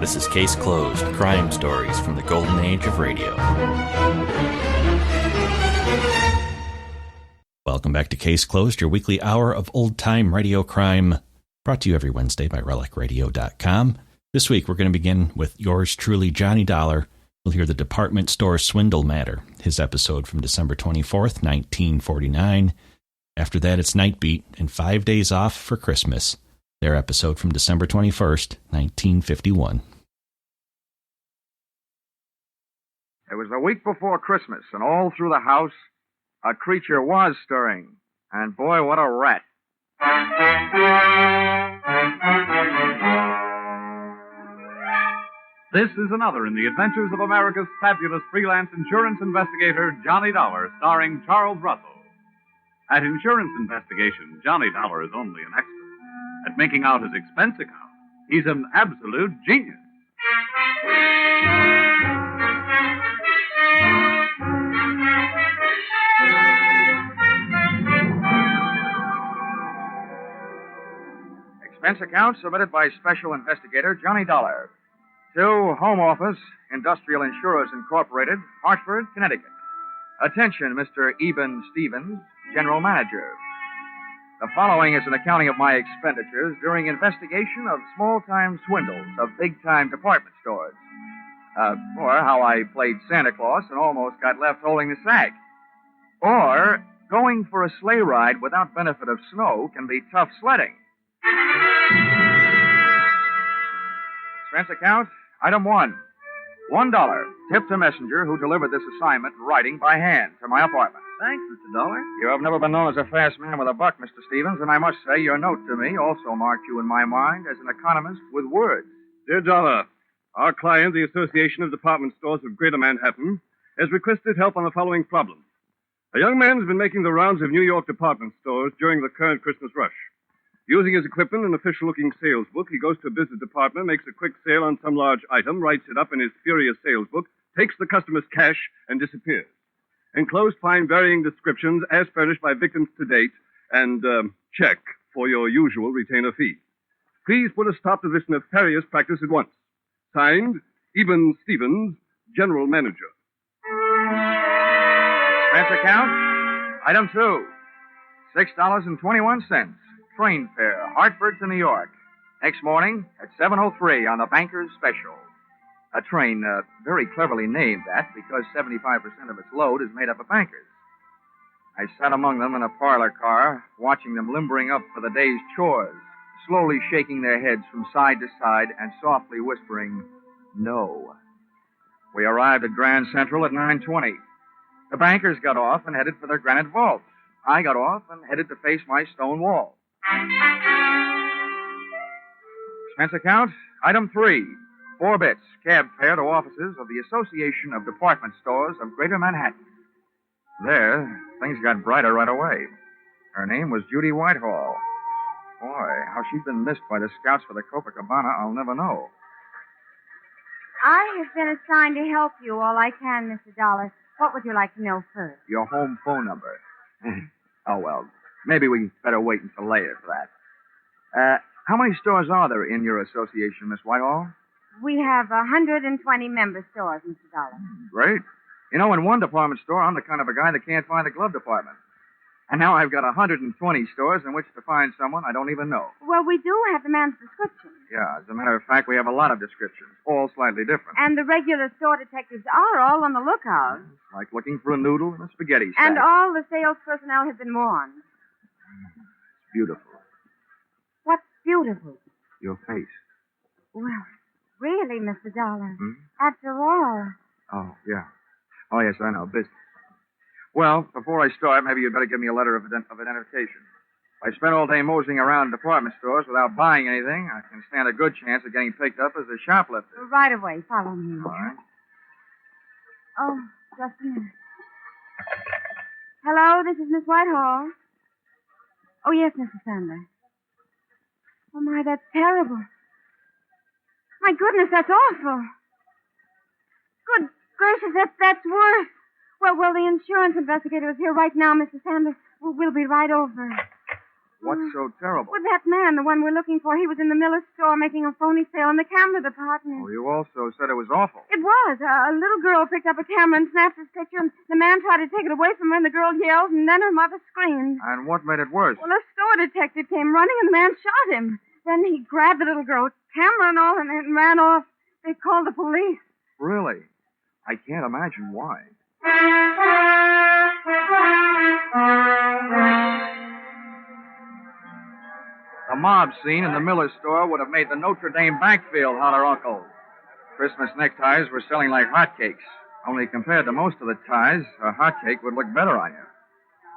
This is Case Closed, crime stories from the golden age of radio. Welcome back to Case Closed, your weekly hour of old-time radio crime, brought to you every Wednesday by RelicRadio.com. This week, we're going to begin with yours truly, Johnny Dollar. We'll hear the department store swindle matter, his episode from December 24th, 1949. After that, it's Night Beat and 5 Days Off for Christmas, their episode from December 21st, 1951. It was the week before Christmas, and all through the house, a creature was stirring. And boy, what a rat. This is another in the adventures of America's fabulous freelance insurance investigator, Johnny Dollar, starring Charles Russell. At Insurance Investigation, Johnny Dollar is only an expert. At making out his expense account, he's an absolute genius. Expense account submitted by Special Investigator Johnny Dollar to Home Office, Industrial Insurers Incorporated, Hartford, Connecticut. Attention, Mr. Eben Stevens, General Manager. The following is an accounting of my expenditures during investigation of small-time swindles of big-time department stores. Or how I played Santa Claus and almost got left holding the sack. Or going for a sleigh ride without benefit of snow can be tough sledding. Expense account, item 1. $1, tip to messenger who delivered this assignment writing by hand to my apartment. Thanks, Mr. Dollar. You have never been known as a fast man with a buck, Mr. Stevens, and I must say your note to me also marked you in my mind as an economist with words. Dear Dollar, our client, the Association of Department Stores of Greater Manhattan, has requested help on the following problem. A young man has been making the rounds of New York department stores during the current Christmas rush. Using his equipment and official-looking sales book, he goes to a business department, makes a quick sale on some large item, writes it up in his furious sales book, takes the customer's cash, and disappears. Enclosed find varying descriptions as furnished by victims to date, and check for your usual retainer fee. Please put a stop to this nefarious practice at once. Signed, Eben Stevens, General Manager. Expense account, item 2. $6.21. Train fare, Hartford to New York. Next morning at 7:03 on the Banker's Special. A train very cleverly named that because 75% of its load is made up of bankers. I sat among them in a parlor car, watching them limbering up for the day's chores, slowly shaking their heads from side to side and softly whispering, no. We arrived at Grand Central at 9:20. The bankers got off and headed for their granite vaults. I got off and headed to face my stone wall. Expense account, item 3. 4 bits, cab fare to offices of the Association of Department Stores of Greater Manhattan. There, things got brighter right away. Her name was Judy Whitehall. Boy, how she'd been missed by the scouts for the Copacabana, I'll never know. I have been assigned to help you all I can, Mr. Dollar. What would you like to know first? Your home phone number. Oh, well, maybe we better wait until later for that. How many stores are there in your association, Miss Whitehall? We have 120 member stores, Mr. Dollar. Great. You know, in one department store, I'm the kind of a guy that can't find the glove department. And now I've got 120 stores in which to find someone I don't even know. Well, we do have the man's description. Yeah, as a matter of fact, we have a lot of descriptions, all slightly different. And the regular store detectives are all on the lookout. It's like looking for a noodle in a spaghetti sack. And all the sales personnel have been warned. It's beautiful. What's beautiful? Your face. Well, really, Mr. Dollar. Hmm? After all. Oh, yeah. Oh, yes, I know. Business. Well, before I start, maybe you'd better give me a letter of identification. If I spend all day moseying around department stores without buying anything, I can stand a good chance of getting picked up as a shoplifter. Right away. Follow me. All right. Oh, just a minute. Hello, this is Miss Whitehall. Oh, yes, Mrs. Sandler. Oh, my, that's terrible. My goodness, that's awful. Good gracious, that's worse. Well, the insurance investigator is here right now, Mrs. Sandler. We'll be right over. What's so terrible? Well, that man, the one we're looking for, he was in the Miller store making a phony sale in the camera department. Oh, you also said it was awful. It was. A little girl picked up a camera and snapped his picture, and the man tried to take it away from her, and the girl yelled, and then her mother screamed. And what made it worse? Well, a store detective came running, and the man shot him. Then he grabbed the little girl, camera and all, and ran off. They called the police. Really? I can't imagine why. The mob scene in the Miller store would have made the Notre Dame bank feel holler uncle. Christmas neckties were selling like hotcakes. Only compared to most of the ties, a hotcake would look better on you.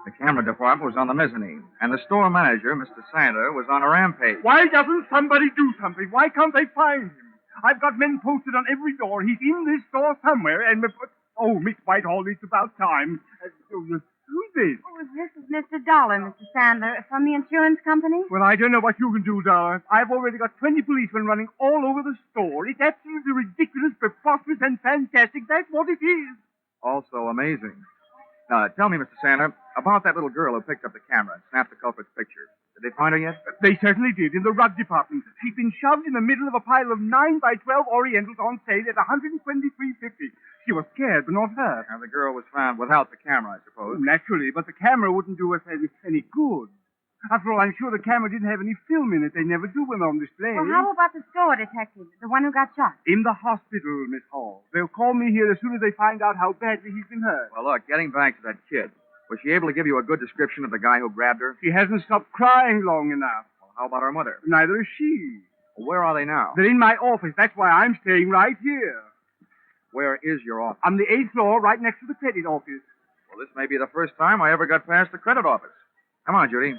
The camera department was on the mezzanine, and the store manager, Mr. Sander, was on a rampage. Why doesn't somebody do something? Why can't they find him? I've got men posted on every door. He's in this store somewhere, and... Oh, Miss Whitehall, it's about time. Who's this? Oh, this is Mr. Dollar, Mr. Sandler, from the insurance company. Well, I don't know what you can do, Dollar. I've already got 20 policemen running all over the store. It's absolutely ridiculous, preposterous, and fantastic. That's what it is. Also amazing. Now, tell me, Mr. Sandler, about that little girl who picked up the camera and snapped the culprit's picture. Did they find her yet? They certainly did, in the rug department. She'd been shoved in the middle of a pile of 9 by 12 Orientals on sale at $123.50. She was scared, but not hurt. Now, the girl was found without the camera, I suppose. Naturally, but the camera wouldn't do us any good. After all, I'm sure the camera didn't have any film in it. They never do when they're on display. Well, how about the store detective, the one who got shot? In the hospital, Miss Hall. They'll call me here as soon as they find out how badly he's been hurt. Well, look, getting back to that kid, was she able to give you a good description of the guy who grabbed her? She hasn't stopped crying long enough. Well, how about her mother? Neither is she. Well, where are they now? They're in my office. That's why I'm staying right here. Where is your office? On the 8th floor, right next to the credit office. Well, this may be the first time I ever got past the credit office. Come on, Judy.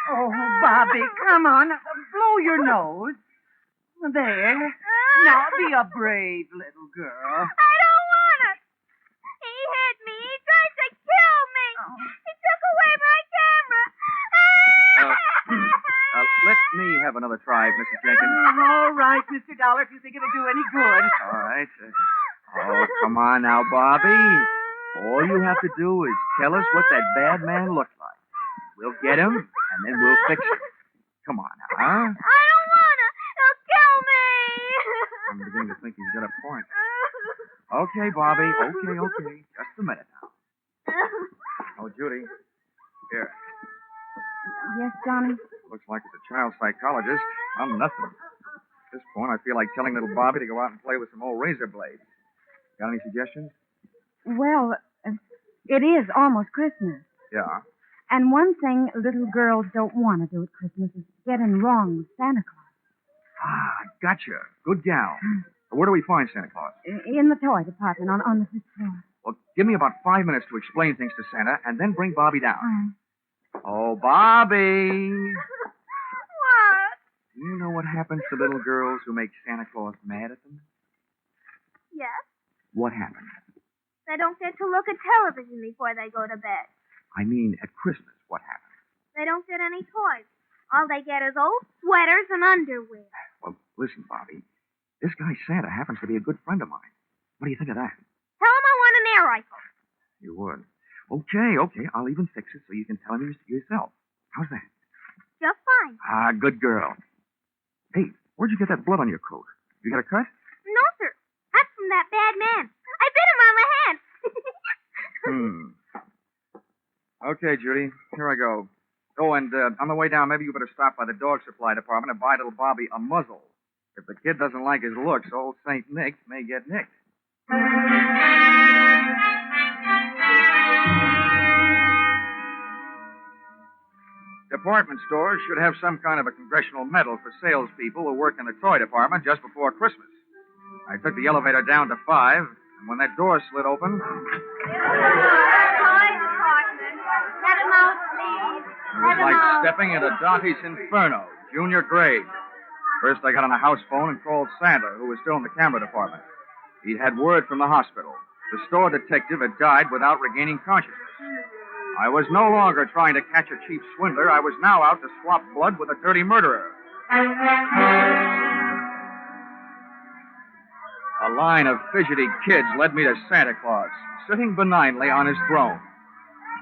Oh, Bobby, come on. Blow your nose. There. Now be a brave little girl. I don't want it. He hit me. He tried to kill me. He took away my camera. Let me have another try, Mrs. Jenkins. All right, Mr. Dollar, if you think it'll do any good. All right. Oh, come on now, Bobby. All you have to do is tell us what that bad man looked like. We'll get him, and then we'll fix him. Come on now, huh? I don't want to. He'll kill me. I'm beginning to think he's got a point. Okay, Bobby. Okay. Just a minute now. Oh, Judy. Here. Yes, Johnny? Looks like it's a child psychologist. I'm nothing. At this point, I feel like telling little Bobby to go out and play with some old razor blades. Got any suggestions? Well, it is almost Christmas. Yeah. And one thing little girls don't want to do at Christmas is getting wrong with Santa Claus. Ah, gotcha. Good gal. Where do we find Santa Claus? In the toy department on the 5th floor. Well, give me about 5 minutes to explain things to Santa, and then bring Bobby down. All right. Oh, Bobby. What? You know what happens to little girls who make Santa Claus mad at them? Yes. What happens? They don't get to look at television before they go to bed. I mean, at Christmas, what happens? They don't get any toys. All they get is old sweaters and underwear. Well, listen, Bobby. This guy Santa happens to be a good friend of mine. What do you think of that? Tell him I want an air rifle. You would. Okay. I'll even fix it so you can tell him yourself. How's that? Just fine. Ah, good girl. Hey, where'd you get that blood on your coat? You got a cut? No, sir. That's from that bad man. I bit him on the head. Okay, Judy. Here I go. Oh, and on the way down, maybe you better stop by the dog supply department and buy little Bobby a muzzle. If the kid doesn't like his looks, old St. Nick may get nicked. Department stores should have some kind of a congressional medal for salespeople who work in the toy department just before Christmas. I took the elevator down to 5, and when that door slid open... Let him out, please. It was like stepping into Dante's Inferno, junior grade. First, I got on a house phone and called Santa, who was still in the camera department. He'd had word from the hospital. The store detective had died without regaining consciousness. I was no longer trying to catch a cheap swindler. I was now out to swap blood with a dirty murderer. A line of fidgety kids led me to Santa Claus, sitting benignly on his throne.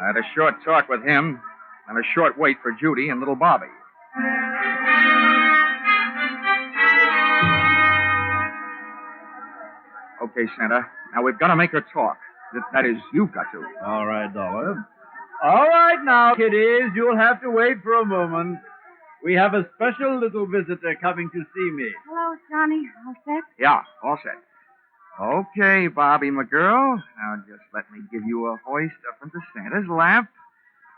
I had a short talk with him and a short wait for Judy and little Bobby. Okay, Santa. Now we've got to make her talk. That is, you've got to. All right, Dollar. All right now, kiddies. You'll have to wait for a moment. We have a special little visitor coming to see me. Hello, Johnny. All set? Yeah, all set. Okay, Bobby, my girl. Now just let me give you a hoist up into Santa's lap.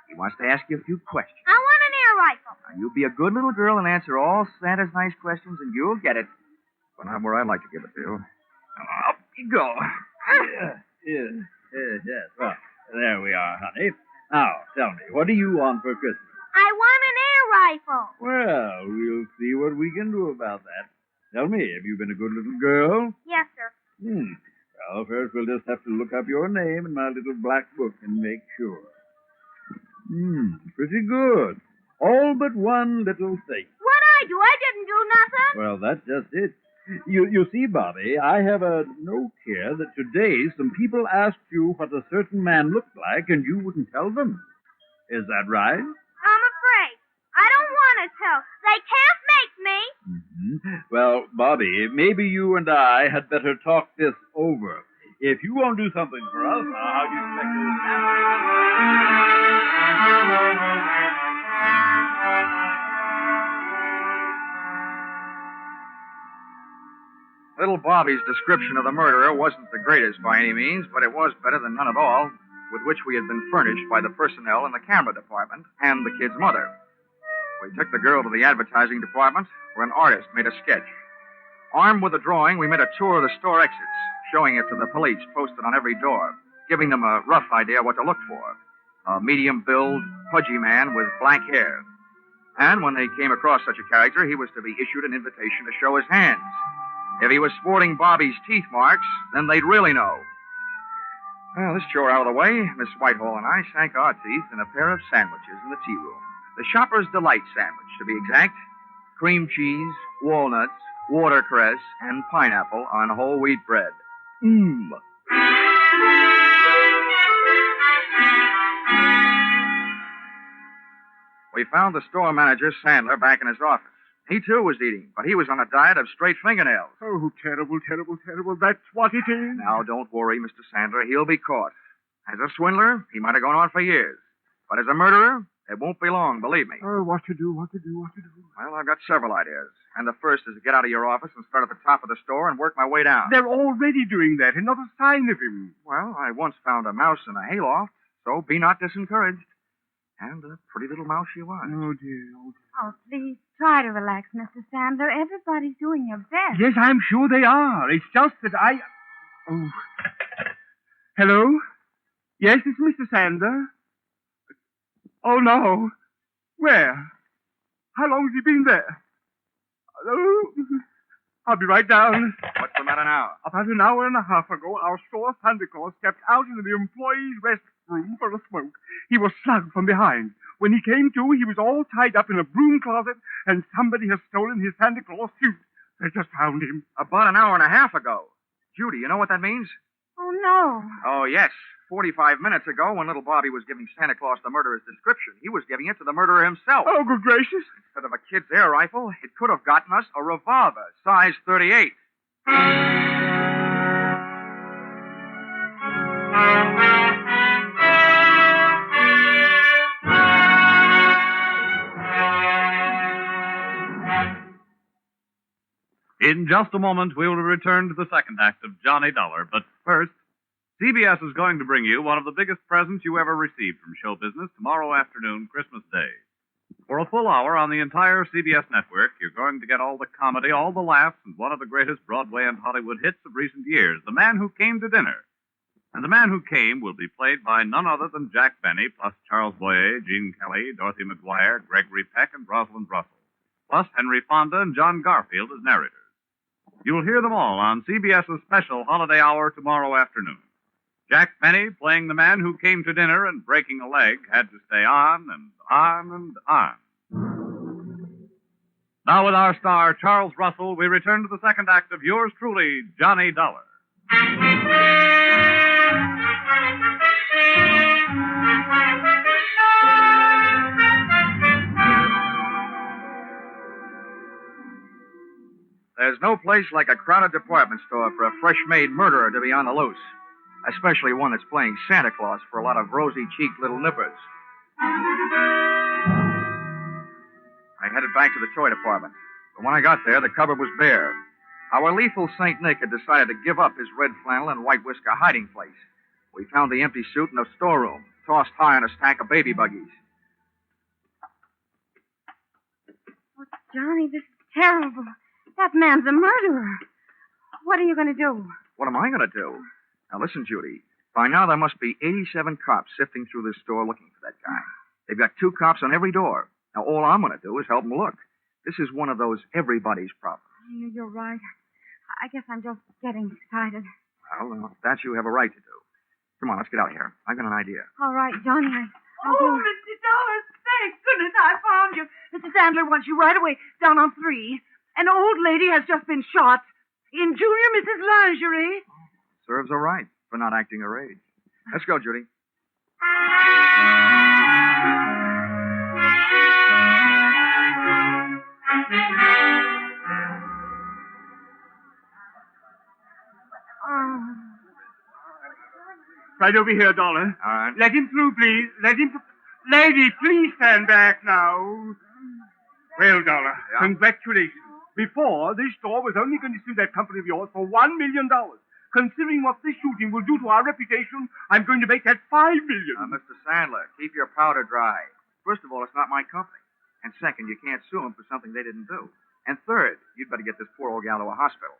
He wants to ask you a few questions. I want an air rifle. Now, you be a good little girl and answer all Santa's nice questions, and you'll get it. But not where I'd like to give it to you. Now, up you go. Yes. Well, there we are, honey. Now, tell me, what do you want for Christmas? I want an air rifle. Well, we'll see what we can do about that. Tell me, have you been a good little girl? Yes, sir. Well, first we'll just have to look up your name in my little black book and make sure. Pretty good. All but one little thing. What'd I do? I didn't do nothing. Well, that's just it. You see, Bobby, I have a note here that today some people asked you what a certain man looked like and you wouldn't tell them. Is that right? I'm afraid. I don't want to tell. They can't make me. Well, Bobby, maybe you and I had better talk this over. If you won't do something for us, how do you expect it to happen? Little Bobby's description of the murderer wasn't the greatest by any means, but it was better than none at all, with which we had been furnished by the personnel in the camera department and the kid's mother. We took the girl to the advertising department, where an artist made a sketch. Armed with a drawing, we made a tour of the store exits, showing it to the police posted on every door, giving them a rough idea what to look for. A medium-build, pudgy man with black hair. And when they came across such a character, he was to be issued an invitation to show his hands. If he was sporting Bobby's teeth marks, then they'd really know. Well, this chore out of the way, Miss Whitehall and I sank our teeth in a pair of sandwiches in the tea room. The Shopper's Delight sandwich, to be exact. Cream cheese, walnuts, watercress, and pineapple on whole wheat bread. We found the store manager, Sandler, back in his office. He, too, was eating, but he was on a diet of straight fingernails. Oh, terrible, terrible, terrible. That's what it is. Now, don't worry, Mr. Sandler. He'll be caught. As a swindler, he might have gone on for years. But as a murderer, it won't be long, believe me. Oh, what to do? Well, I've got several ideas. And the first is to get out of your office and start at the top of the store and work my way down. They're already doing that. Another sign of him. Well, I once found a mouse in a hayloft, so be not disencouraged. And a pretty little mouse she was. Oh, dear. Oh, please, try to relax, Mr. Sandler. Everybody's doing their best. Yes, I'm sure they are. It's just that I... Oh. Hello? Yes, it's Mr. Sandler. Oh, no. Where? How long has he been there? Hello? I'll be right down. What's the matter now? About an hour and a half ago, our store Santa Claus stepped out into the employees' rest room for a smoke. He was slugged from behind. When he came to, he was all tied up in a broom closet, and somebody has stolen his Santa Claus suit. They just found him. About an hour and a half ago. Judy, you know what that means? Oh, no. Oh, yes. 45 minutes ago, when little Bobby was giving Santa Claus the murderer's description, he was giving it to the murderer himself. Oh, good gracious. Instead of a kid's air rifle, it could have gotten us a revolver, size 38. In just a moment, we will return to the second act of Johnny Dollar. But first, CBS is going to bring you one of the biggest presents you ever received from show business tomorrow afternoon, Christmas Day. For a full hour on the entire CBS network, you're going to get all the comedy, all the laughs, and one of the greatest Broadway and Hollywood hits of recent years, The Man Who Came to Dinner. And The Man Who Came will be played by none other than Jack Benny, plus Charles Boyer, Gene Kelly, Dorothy McGuire, Gregory Peck, and Rosalind Russell, plus Henry Fonda and John Garfield as narrators. You'll hear them all on CBS's special holiday hour tomorrow afternoon. Jack Benny, playing the man who came to dinner and breaking a leg, had to stay on and on and on. Now with our star, Charles Russell, we return to the second act of yours truly, Johnny Dollar. There's no place like a crowded department store for a fresh-made murderer to be on the loose, especially one that's playing Santa Claus for a lot of rosy-cheeked little nippers. I headed back to the toy department, but when I got there, the cupboard was bare. Our lethal St. Nick had decided to give up his red flannel and white whisker hiding place. We found the empty suit in a storeroom, tossed high on a stack of baby buggies. Oh, Johnny, this is terrible. That man's a murderer. What are you going to do? What am I going to do? Now, listen, Judy. By now, there must be 87 cops sifting through this store looking for that guy. They've got 2 cops on every door. Now, all I'm going to do is help them look. This is one of those everybody's problems. You're right. I guess I'm just getting excited. Well, that you have a right to do. Come on, let's get out of here. I've got an idea. All right, Johnny, I'll Oh, do it. Mr. Dollar, thank goodness I found you. Mr. Sandler wants you right away down on 3. An old lady has just been shot in Junior Mrs. Lingerie. Serves her right for not acting her age. Let's go, Judy. Right over here, Dollar. All right. Let him through, please. Let him... Lady, please stand back now. Well, Dollar, Yeah? congratulations. Before, this store was only going to sue that company of yours for $1 million. Considering what this shooting will do to our reputation, I'm going to make that $5 million. Mr. Sandler, keep your powder dry. First of all, it's not my company. And second, you can't sue them for something they didn't do. And third, you'd better get this poor old gal to a hospital.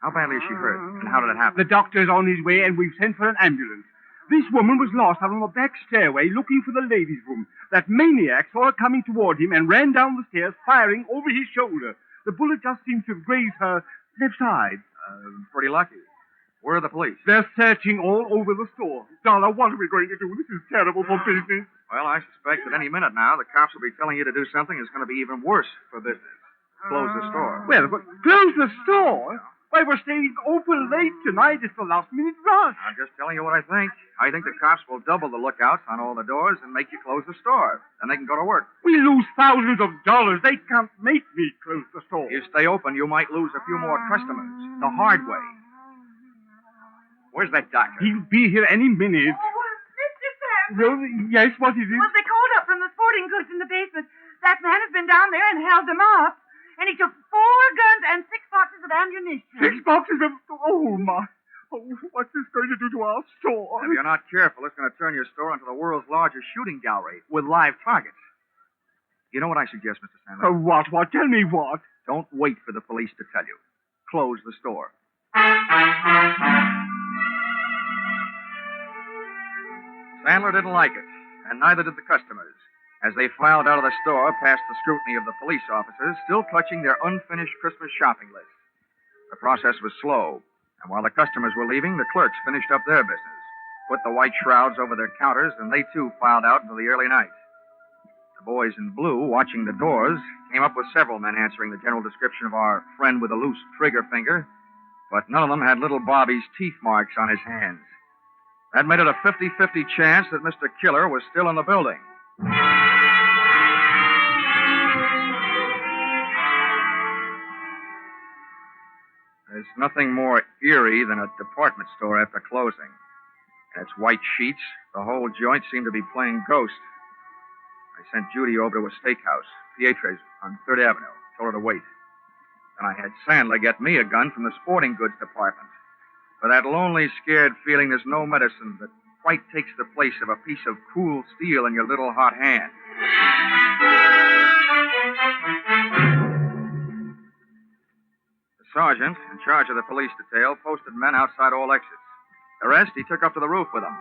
How badly is she hurt? And how did it happen? The doctor's on his way, and we've sent for an ambulance. This woman was lost out on the back stairway looking for the ladies' room. That maniac saw her coming toward him and ran down the stairs, firing over his shoulder. The bullet just seemed to have grazed her left side. Pretty lucky. Where are the police? They're searching all over the store. Dollar, what are we going to do? This is terrible for business. Well, I suspect that any minute now, the cops will be telling you to do something that's going to be even worse for business. Close the store. Well, but close the store? Why, we're staying open late tonight. It's the last-minute rush. I'm just telling you what I think. I think the cops will double the lookouts on all the doors and make you close the store. Then they can go to work. We lose thousands of dollars. They can't make me close the store. If you stay open, you might lose a few more customers. The hard way. Where's that doctor? He'll be here any minute. Oh, Mr. Sandler. Well, yes, what is it? Well, they called up from the sporting goods in the basement. That man has been down there and held them up. And he took 4 guns and 6 boxes of ammunition. 6 boxes of... Oh, my... Oh, what's this going to do to our store? If you're not careful, it's going to turn your store into the world's largest shooting gallery with live targets. You know what I suggest, Mr. Sandler? What? Tell me what? Don't wait for the police to tell you. Close the store. Sandler didn't like it, and neither did the customers, as they filed out of the store past the scrutiny of the police officers, still clutching their unfinished Christmas shopping list. The process was slow, and while the customers were leaving, the clerks finished up their business, put the white shrouds over their counters, and they too filed out into the early night. The boys in blue, watching the doors, came up with several men answering the general description of our friend with a loose trigger finger, but none of them had little Bobby's teeth marks on his hands. That made it a 50-50 chance that Mr. Killer was still in the building. There's nothing more eerie than a department store after closing. And its white sheets, the whole joint seemed to be playing ghost. I sent Judy over to a steakhouse, Pietre's, on 3rd Avenue. Told her to wait. Then I had Sandler get me a gun from the sporting goods department. For that lonely, scared feeling, there's no medicine that quite takes the place of a piece of cool steel in your little hot hand. The sergeant, in charge of the police detail, posted men outside all exits. The rest he took up to the roof with him.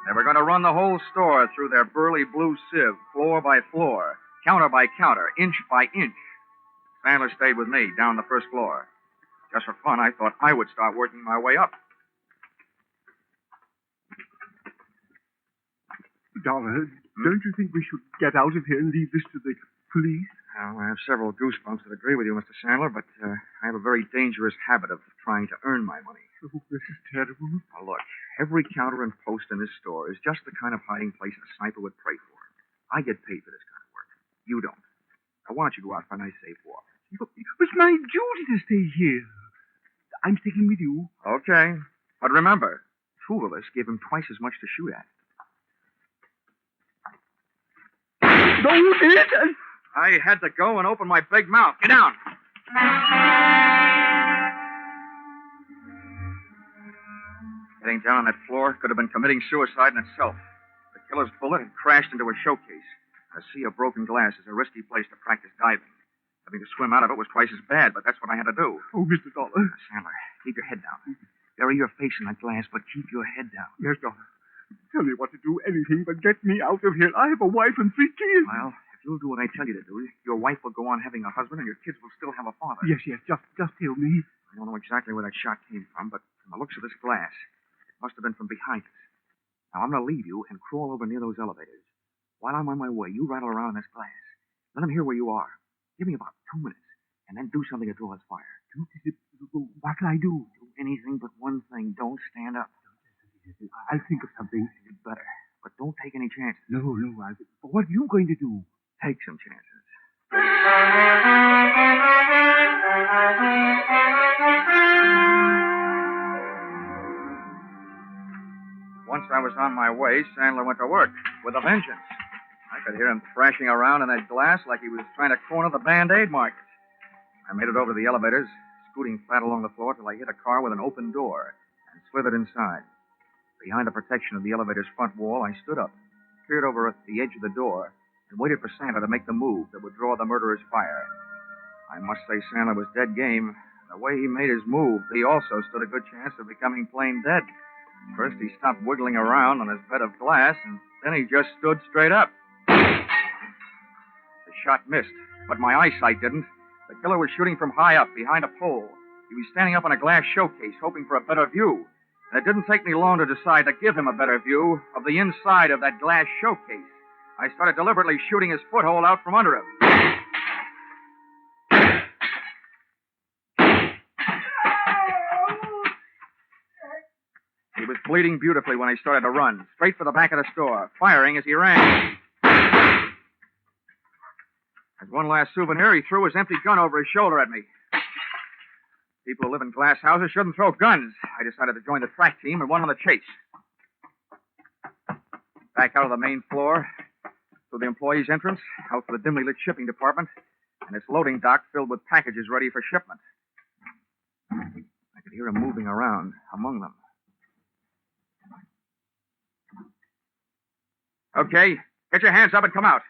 They were going to run the whole store through their burly blue sieve, floor by floor, counter by counter, inch by inch. Sandler stayed with me down the first floor. Just for fun, I thought I would start working my way up. Dollar, don't you think we should get out of here and leave this to the police? Well, I have several goosebumps that agree with you, Mr. Sandler, but I have a very dangerous habit of trying to earn my money. Oh, this is terrible. Now, look, every counter and post in this store is just the kind of hiding place a sniper would pray for. I get paid for this kind of work. You don't. Now, why don't you go out for a nice safe walk? It's my duty to stay here. I'm sticking with you. Okay. But remember, two of us gave him twice as much to shoot at. No, you did. I had to go and open my big mouth. Get down. Getting down on that floor could have been committing suicide in itself. The killer's bullet had crashed into a showcase. A sea of broken glass is a risky place to practice diving. Having to swim out of it was twice as bad, but that's what I had to do. Oh, Mr. Dollar. Sandler, keep your head down. Bury your face in that glass, but keep your head down. Yes, Dollar. Tell me what to do, anything but get me out of here. I have a wife and 3 kids. Well, if you'll do what I tell you to do, your wife will go on having a husband and your kids will still have a father. Yes, just tell me. I don't know exactly where that shot came from, but from the looks of this glass, it must have been from behind us. Now, I'm going to leave you and crawl over near those elevators. While I'm on my way, you rattle around in this glass. Let them hear where you are. Give me about 2 minutes, and then do something to draw his fire. What can I do? Do anything but one thing. Don't stand up. I'll think of something. You'd better. But don't take any chances. No. What are you going to do? Take some chances. Once I was on my way, Sandler went to work with a vengeance. I could hear him thrashing around in that glass like he was trying to corner the Band-Aid market. I made it over to the elevators, scooting flat along the floor till I hit a car with an open door and slithered inside. Behind the protection of the elevator's front wall, I stood up, peered over at the edge of the door, and waited for Sandler to make the move that would draw the murderer's fire. I must say Sandler was dead game. The way he made his move, he also stood a good chance of becoming plain dead. First, he stopped wiggling around on his bed of glass, and then he just stood straight up. The shot missed, but my eyesight didn't. The killer was shooting from high up, behind a pole. He was standing up on a glass showcase, hoping for a better view. And it didn't take me long to decide to give him a better view of the inside of that glass showcase. I started deliberately shooting his foothold out from under him. He was bleeding beautifully when I started to run, straight for the back of the store, firing as he ran. As one last souvenir, he threw his empty gun over his shoulder at me. People who live in glass houses shouldn't throw guns. I decided to join the track team and went on the chase. Back out of the main floor, through the employees' entrance, out to the dimly lit shipping department, and its loading dock filled with packages ready for shipment. I could hear him moving around among them. Okay, get your hands up and come out.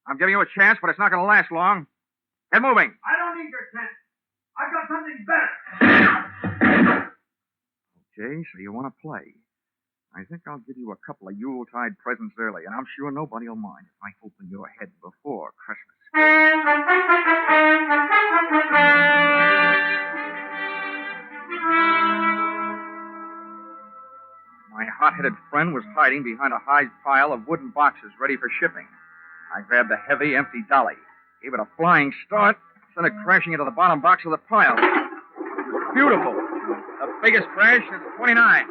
I'm giving you a chance, but it's not going to last long. Get moving. I don't need your chance. I've got something better. Okay, so you want to play. I think I'll give you a couple of Yuletide presents early, and I'm sure nobody will mind if I open your head before Christmas. My hot-headed friend was hiding behind a high pile of wooden boxes ready for shipping. I grabbed a heavy, empty dolly, gave it a flying start, sent it crashing into the bottom box of the pile. Beautiful. The biggest crash since 29.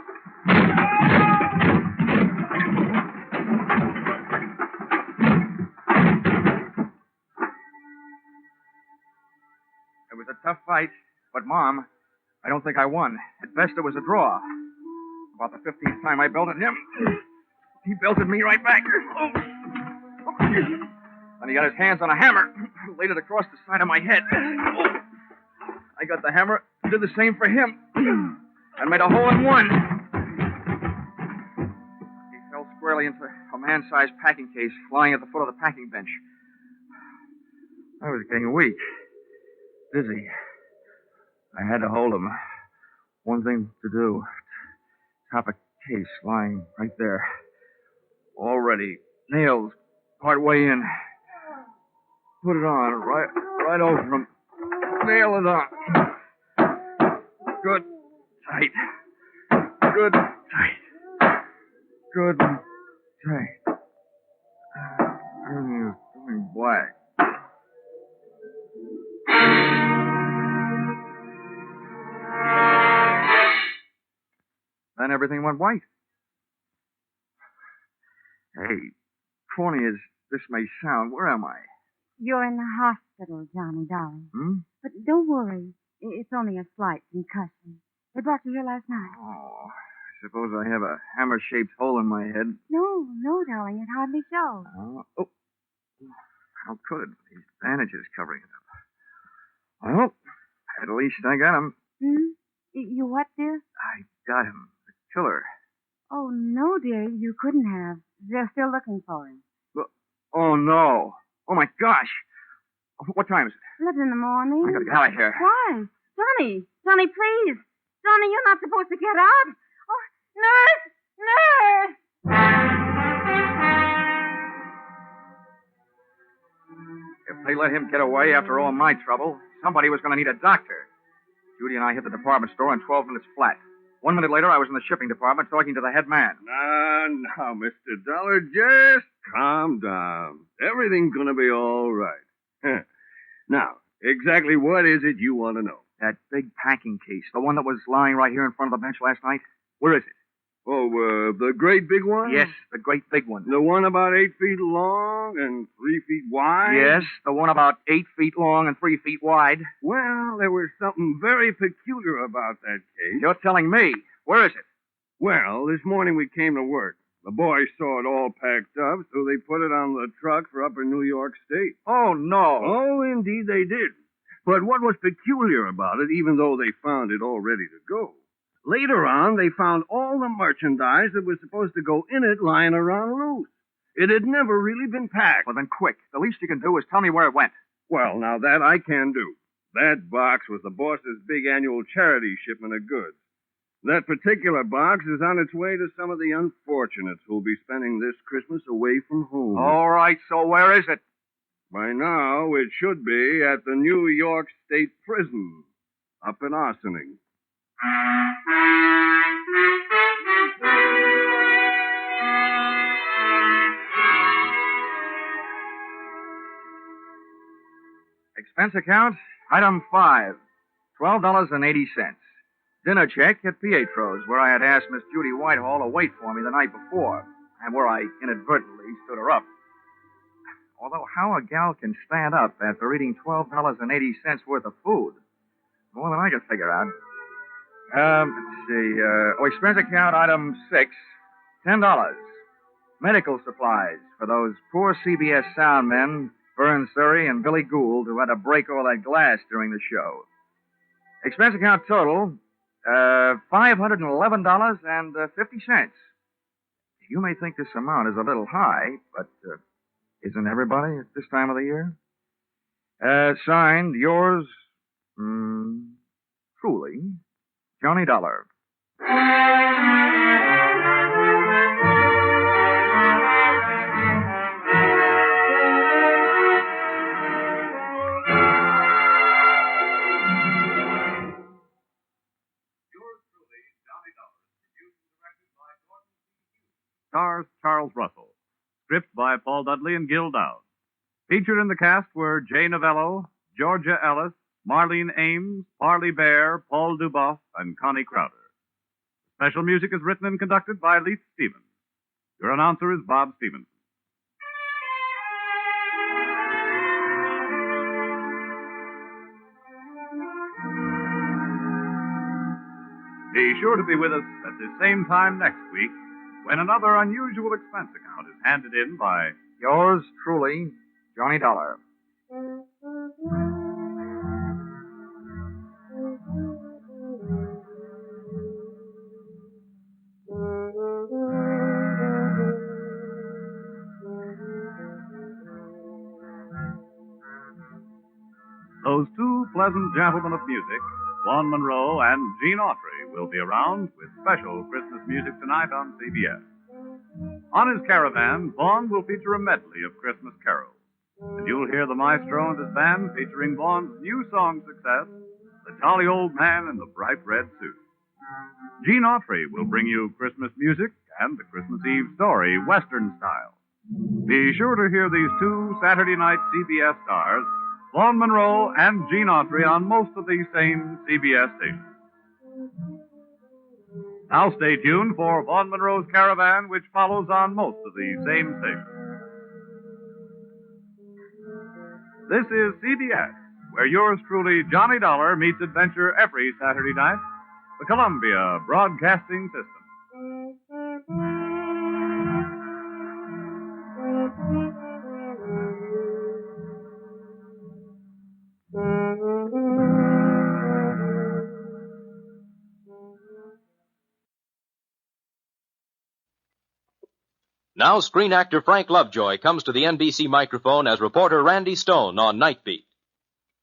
It was a tough fight, but, Mom, I don't think I won. At best, it was a draw. About the 15th time I belted him, he belted me right back. Then he got his hands on a hammer, laid it across the side of my head. I got the hammer, did the same for him, and made a hole in one. He fell squarely into a man-sized packing case lying at the foot of the packing bench. I was getting weak, dizzy. I had to hold him. One thing to do. Top a case lying right there. All ready. Nails part way in. Put it on right over him. Nail it on. Good. Tight. Good. Tight. Good. Tight. everything went white. Hey, corny as this may sound, where am I? You're in the hospital, Johnny, darling. But don't worry. It's only a slight concussion. They brought you here last night. Oh, I suppose I have a hammer-shaped hole in my head. No, darling. It hardly shows. Oh, how could it? These bandages covering it up. Well, at least I got him. You what, dear? I got him. The killer. Oh, no, dear. You couldn't have. They're still looking for him. Oh, no. Oh, my gosh. What time is it? 11 in the morning. I gotta get out of here. Why? Johnny, please. Johnny, you're not supposed to get up. Oh, nurse! If they let him get away after all my trouble, somebody was going to need a doctor. Judy and I hit the department store in 12 minutes flat. 1 minute later, I was in the shipping department talking to the head man. Now, Mr. Dollar, just calm down. Everything's going to be all right. Now, exactly what is it you want to know? That big packing case, the one that was lying right here in front of the bench last night. Where is it? Oh, the great big one? Yes, the great big one. The one about 8 feet long and 3 feet wide? Yes, the one about 8 feet long and 3 feet wide. Well, there was something very peculiar about that case. You're telling me. Where is it? Well, this morning we came to work. The boys saw it all packed up, so they put it on the truck for upper New York State. Oh, no. Oh, indeed they did. But what was peculiar about it, even though they found it all ready to go, later on they found all the merchandise that was supposed to go in it lying around loose. It had never really been packed. Well, then quick. The least you can do is tell me where it went. Well, now that I can do. That box was the boss's big annual charity shipment of goods. That particular box is on its way to some of the unfortunates who'll be spending this Christmas away from home. All right, so where is it? By now, it should be at the New York State Prison, up in Ossining. Expense account, item 5, $12.80. Dinner check at Pietro's, where I had asked Miss Judy Whitehall to wait for me the night before, and where I inadvertently stood her up. Although how a gal can stand up after eating $12.80 worth of food, more than I can figure out. Let's see. Expense account, item 6, $10. Medical supplies for those poor CBS sound men, Vern Surrey and Billy Gould, who had to break all that glass during the show. Expense account total, $511.50. You may think this amount is a little high, but isn't everybody at this time of the year? Signed, yours, truly, Johnny Dollar. Stars Charles Russell. Script by Paul Dudley and Gil Dowd. Featured in the cast were Jay Novello, Georgia Ellis, Marlene Ames, Parley Bear, Paul Duboff, and Connie Crowder. Special music is written and conducted by Leith Stevens. Your announcer is Bob Stevenson. Be sure to be with us at the same time next week when another unusual expense account is handed in by Yours truly, Johnny Dollar. Those two pleasant gentlemen of music, Vaughn Monroe and Gene Autry, will be around with special Christmas music tonight on CBS. On his caravan, Vaughn will feature a medley of Christmas carols. And you'll hear the maestro and his band featuring Vaughn's new song success, The Jolly Old Man in the Bright Red Suit. Gene Autry will bring you Christmas music and the Christmas Eve story, Western style. Be sure to hear these two Saturday night CBS stars, Vaughn Monroe and Gene Autry, on most of these same CBS stations. Now stay tuned for Vaughn Monroe's Caravan, which follows on most of the same stations. This is CBS, where yours truly, Johnny Dollar, meets adventure every Saturday night. The Columbia Broadcasting System. Now, screen actor Frank Lovejoy comes to the NBC microphone as reporter Randy Stone on Night Beat.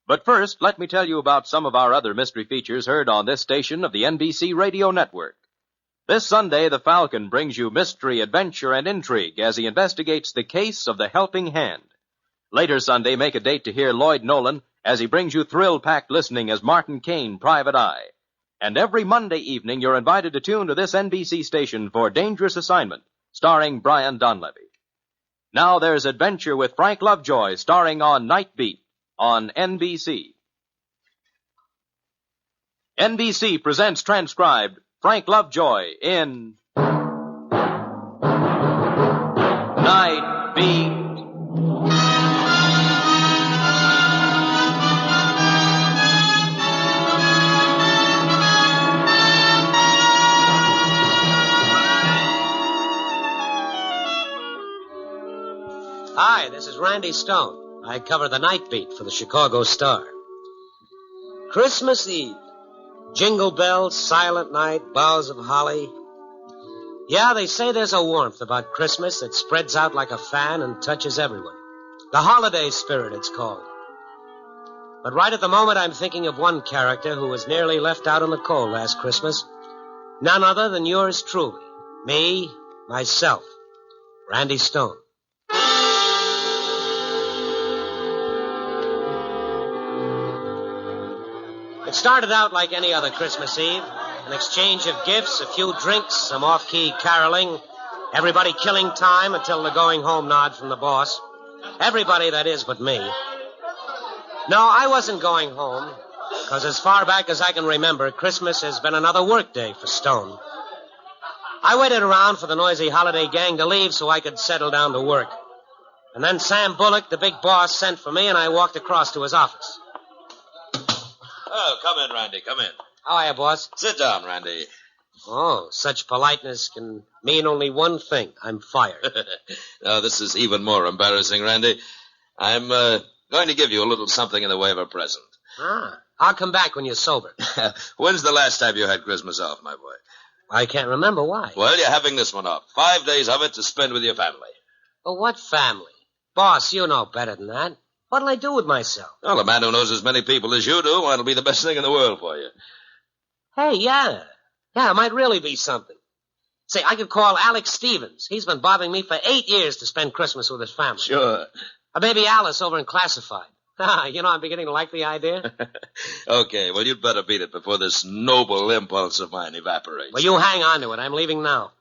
But first, let me tell you about some of our other mystery features heard on this station of the NBC Radio Network. This Sunday, the Falcon brings you mystery, adventure, and intrigue as he investigates the case of the Helping Hand. Later Sunday, make a date to hear Lloyd Nolan as he brings you thrill-packed listening as Martin Caine, Private Eye. And every Monday evening, you're invited to tune to this NBC station for Dangerous Assignment, starring Brian Donlevy. Now there's Adventure with Frank Lovejoy, starring on Night Beat on NBC. NBC presents transcribed Frank Lovejoy in Night Beat. Hi, this is Randy Stone. I cover the Night Beat for the Chicago Star. Christmas Eve. Jingle bells, silent night, boughs of holly. Yeah, they say there's a warmth about Christmas that spreads out like a fan and touches everyone. The holiday spirit, it's called. But right at the moment, I'm thinking of one character who was nearly left out in the cold last Christmas. None other than yours truly. Me, myself, Randy Stone. It started out like any other Christmas Eve. An exchange of gifts, a few drinks, some off-key caroling. Everybody killing time until the going home nod from the boss. Everybody, that is, but me. No, I wasn't going home, because as far back as I can remember, Christmas has been another work day for Stone. I waited around for the noisy holiday gang to leave so I could settle down to work. And then Sam Bullock, the big boss, sent for me, and I walked across to his office. Oh, come in, Randy, come in. How are you, boss? Sit down, Randy. Oh, such politeness can mean only one thing. I'm fired. No, this is even more embarrassing, Randy. I'm going to give you a little something in the way of a present. Ah, I'll come back when you're sober. When's the last time you had Christmas off, my boy? I can't remember why. Well, you're having this one off. 5 days of it to spend with your family. Oh, what family? Boss, you know better than that. What'll I do with myself? Well, a man who knows as many people as you do, well, it'll be the best thing in the world for you. Hey, yeah. Yeah, it might really be something. Say, I could call Alex Stevens. He's been bothering me for 8 years to spend Christmas with his family. Sure. Or maybe Alice over in Classified. You know, I'm beginning to like the idea. Okay, well, you'd better beat it before this noble impulse of mine evaporates. Well, you hang on to it. I'm leaving now.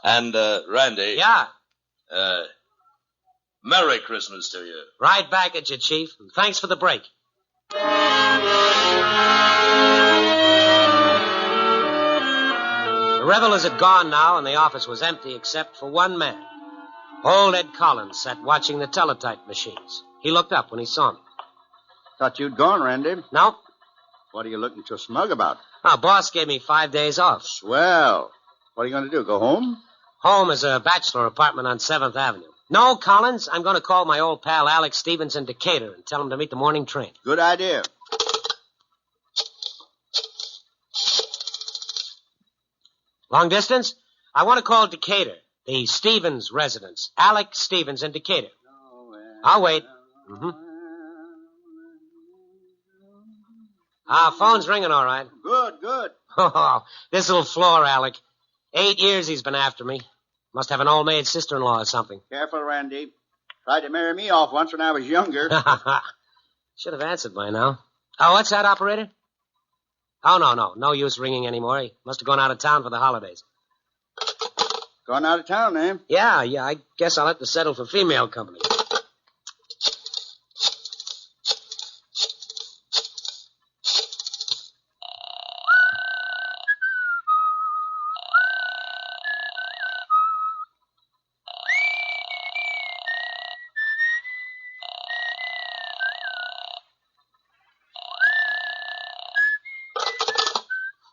And, Randy. Yeah? Merry Christmas to you. Right back at you, Chief. And thanks for the break. The revelers had gone now, and the office was empty except for one man. Old Ed Collins sat watching the teletype machines. He looked up when he saw me. Thought you'd gone, Randy. No. What are you looking so smug about? Oh, boss gave me 5 days off. Swell. What are you going to do, go home? Home is a bachelor apartment on 7th Avenue. No, Collins, I'm going to call my old pal Alex Stevens in Decatur and tell him to meet the morning train. Good idea. Long distance? I want to call Decatur. The Stevens residence. Alex Stevens in Decatur. I'll wait. Mm-hmm. Phone's ringing all right. Good, good. Oh, this little floor, Alec. 8 years he's been after me. Must have an old maid sister-in-law or something. Careful, Randy. Tried to marry me off once when I was younger. Should have answered by now. Oh, what's that, operator? Oh, no. No use ringing anymore. He must have gone out of town for the holidays. Gone out of town, eh? Yeah, I guess I'll have to settle for female company.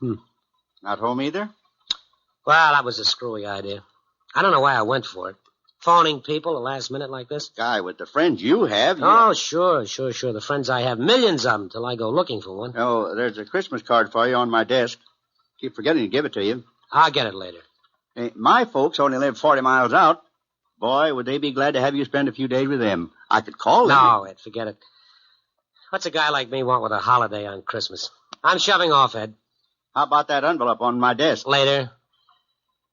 Not home either? Well, that was a screwy idea. I don't know why I went for it. Phoning people at the last minute like this. Guy, with the friends you have... Oh, sure. The friends I have, millions of them, till I go looking for one. Oh, there's a Christmas card for you on my desk. Keep forgetting to give it to you. I'll get it later. Hey, my folks only live 40 miles out. Boy, would they be glad to have you spend a few days with them. I could call them. No, Ed, forget it. What's a guy like me want with a holiday on Christmas? I'm shoving off, Ed. How about that envelope on my desk? Later.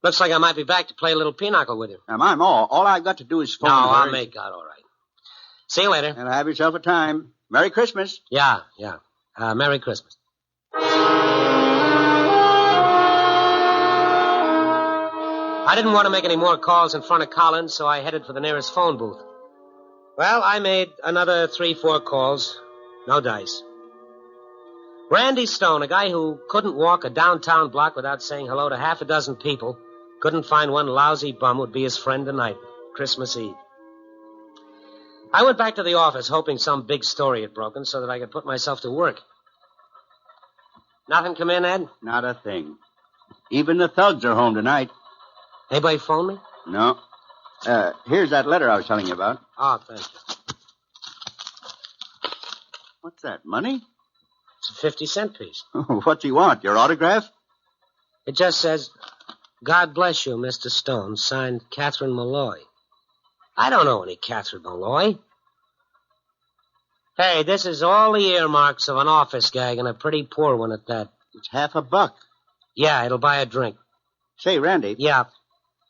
Looks like I might be back to play a little pinochle with you. Now, my ma, all I've got to do is phone her. No, I'll make out all right. See you later. And have yourself a time. Merry Christmas. Yeah. Merry Christmas. I didn't want to make any more calls in front of Collins, so I headed for the nearest phone booth. Well, I made another 3-4 calls. No dice. Randy Stone, a guy who couldn't walk a downtown block without saying hello to half a dozen people, couldn't find one lousy bum would be his friend tonight, Christmas Eve. I went back to the office hoping some big story had broken so that I could put myself to work. Nothing come in, Ed? Not a thing. Even the thugs are home tonight. Anybody phone me? No. Here's that letter I was telling you about. Oh, thank you. What's that, money? It's a 50-cent piece. What's he want, your autograph? It just says, God bless you, Mr. Stone, signed Catherine Malloy. I don't know any Catherine Malloy. Hey, this is all the earmarks of an office gag, and a pretty poor one at that. It's $50. Yeah, it'll buy a drink. Say, Randy. Yeah?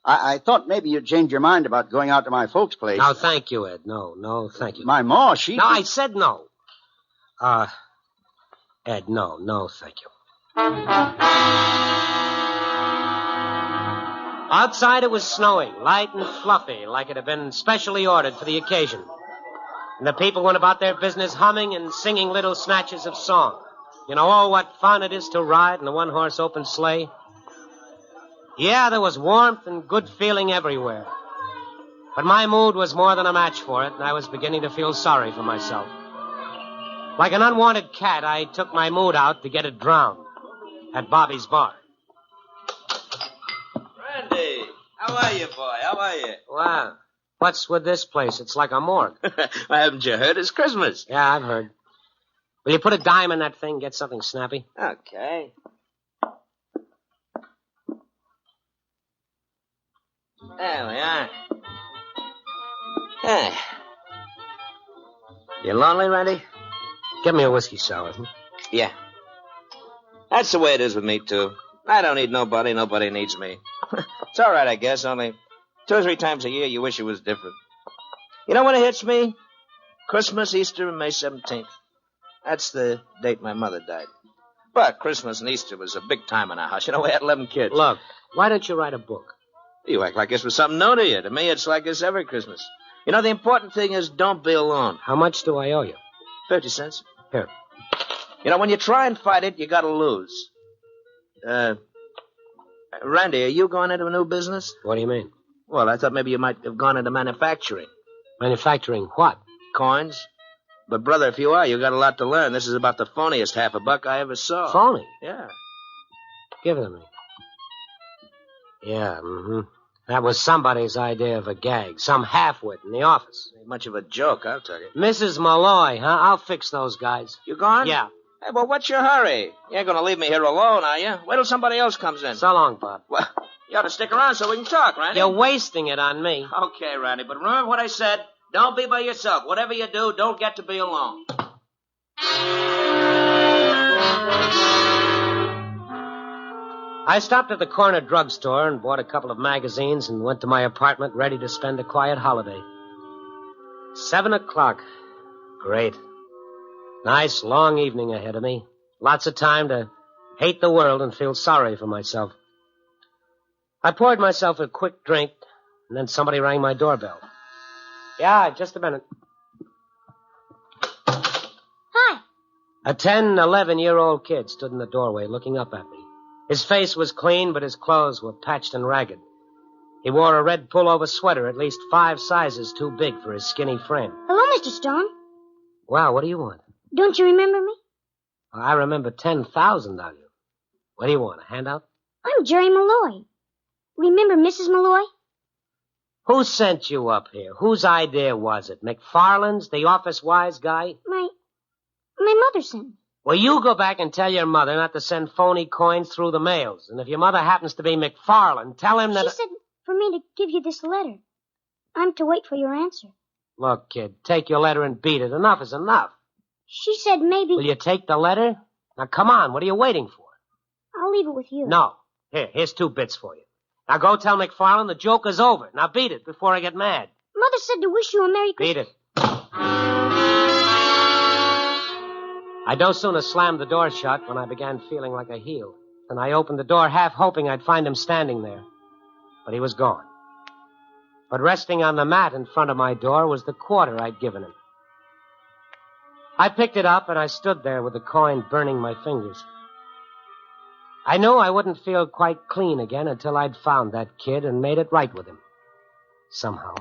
I thought maybe you'd change your mind about going out to my folks' place. No, thank you, Ed. No, thank you. My ma, she... No, I said no. Ed, no, thank you. Outside it was snowing, light and fluffy, like it had been specially ordered for the occasion. And the people went about their business humming and singing little snatches of song. You know, oh, what fun it is to ride in a one-horse open sleigh. Yeah, there was warmth and good feeling everywhere. But my mood was more than a match for it, and I was beginning to feel sorry for myself. Like an unwanted cat, I took my mood out to get it drowned at Bobby's bar. Randy, how are you, boy? How are you? Wow. What's with this place? It's like a morgue. Well, haven't you heard? It's Christmas. Yeah, I've heard. Will you put a dime in that thing, get something snappy? Okay. There we are. Hey. You lonely, Randy? Give me a whiskey sour. Yeah. That's the way it is with me, too. I don't need nobody. Nobody needs me. It's all right, I guess, only 2 or 3 times a year you wish it was different. You know when it hits me? Christmas, Easter, and May 17th. That's the date my mother died. But Christmas and Easter was a big time in our house. You know, we had 11 kids. Look, why don't you write a book? You act like this was something new to you. To me, it's like this every Christmas. You know, the important thing is don't be alone. How much do I owe you? 50 cents. Here. You know, when you try and fight it, you gotta lose. Randy, are you going into a new business? What do you mean? Well, I thought maybe you might have gone into manufacturing. Manufacturing what? Coins. But, brother, if you are, you got a lot to learn. This is about the phoniest $50 I ever saw. Phony? Yeah. Give it to me. Yeah, That was somebody's idea of a gag. Some half-wit in the office. Ain't much of a joke, I'll tell you. Mrs. Malloy, huh? I'll fix those guys. You gone? Yeah. Hey, well, what's your hurry? You ain't gonna leave me here alone, are you? Wait till somebody else comes in. So long, Bob. Well, you ought to stick around so we can talk, Randy. You're wasting it on me. Okay, Randy, but remember what I said. Don't be by yourself. Whatever you do, don't get to be alone. I stopped at the corner drugstore and bought a couple of magazines and went to my apartment ready to spend a quiet holiday. 7:00. Great. Nice, long evening ahead of me. Lots of time to hate the world and feel sorry for myself. I poured myself a quick drink, and then somebody rang my doorbell. Yeah, just a minute. Hi. A 10, 11-year-old kid stood in the doorway looking up at me. His face was clean, but his clothes were patched and ragged. He wore a red pullover sweater at least 5 sizes too big for his skinny frame. Hello, Mr. Stone. Wow, what do you want? Don't you remember me? I remember 10,000 of you. What do you want, a handout? I'm Jerry Malloy. Remember Mrs. Malloy? Who sent you up here? Whose idea was it? McFarland's, the office wise guy? My mother sent me. Well, you go back and tell your mother not to send phony coins through the mails. And if your mother happens to be McFarland, tell him that... She said for me to give you this letter. I'm to wait for your answer. Look, kid, take your letter and beat it. Enough is enough. She said maybe... Will you take the letter? Now, come on. What are you waiting for? I'll leave it with you. No. Here's 2 bits for you. Now, go tell McFarland the joke is over. Now, beat it before I get mad. Mother said to wish you a Merry Christmas. Beat it. I no sooner slammed the door shut when I began feeling like a heel. And I opened the door half hoping I'd find him standing there. But he was gone. But resting on the mat in front of my door was the quarter I'd given him. I picked it up and I stood there with the coin burning my fingers. I knew I wouldn't feel quite clean again until I'd found that kid and made it right with him. Somehow.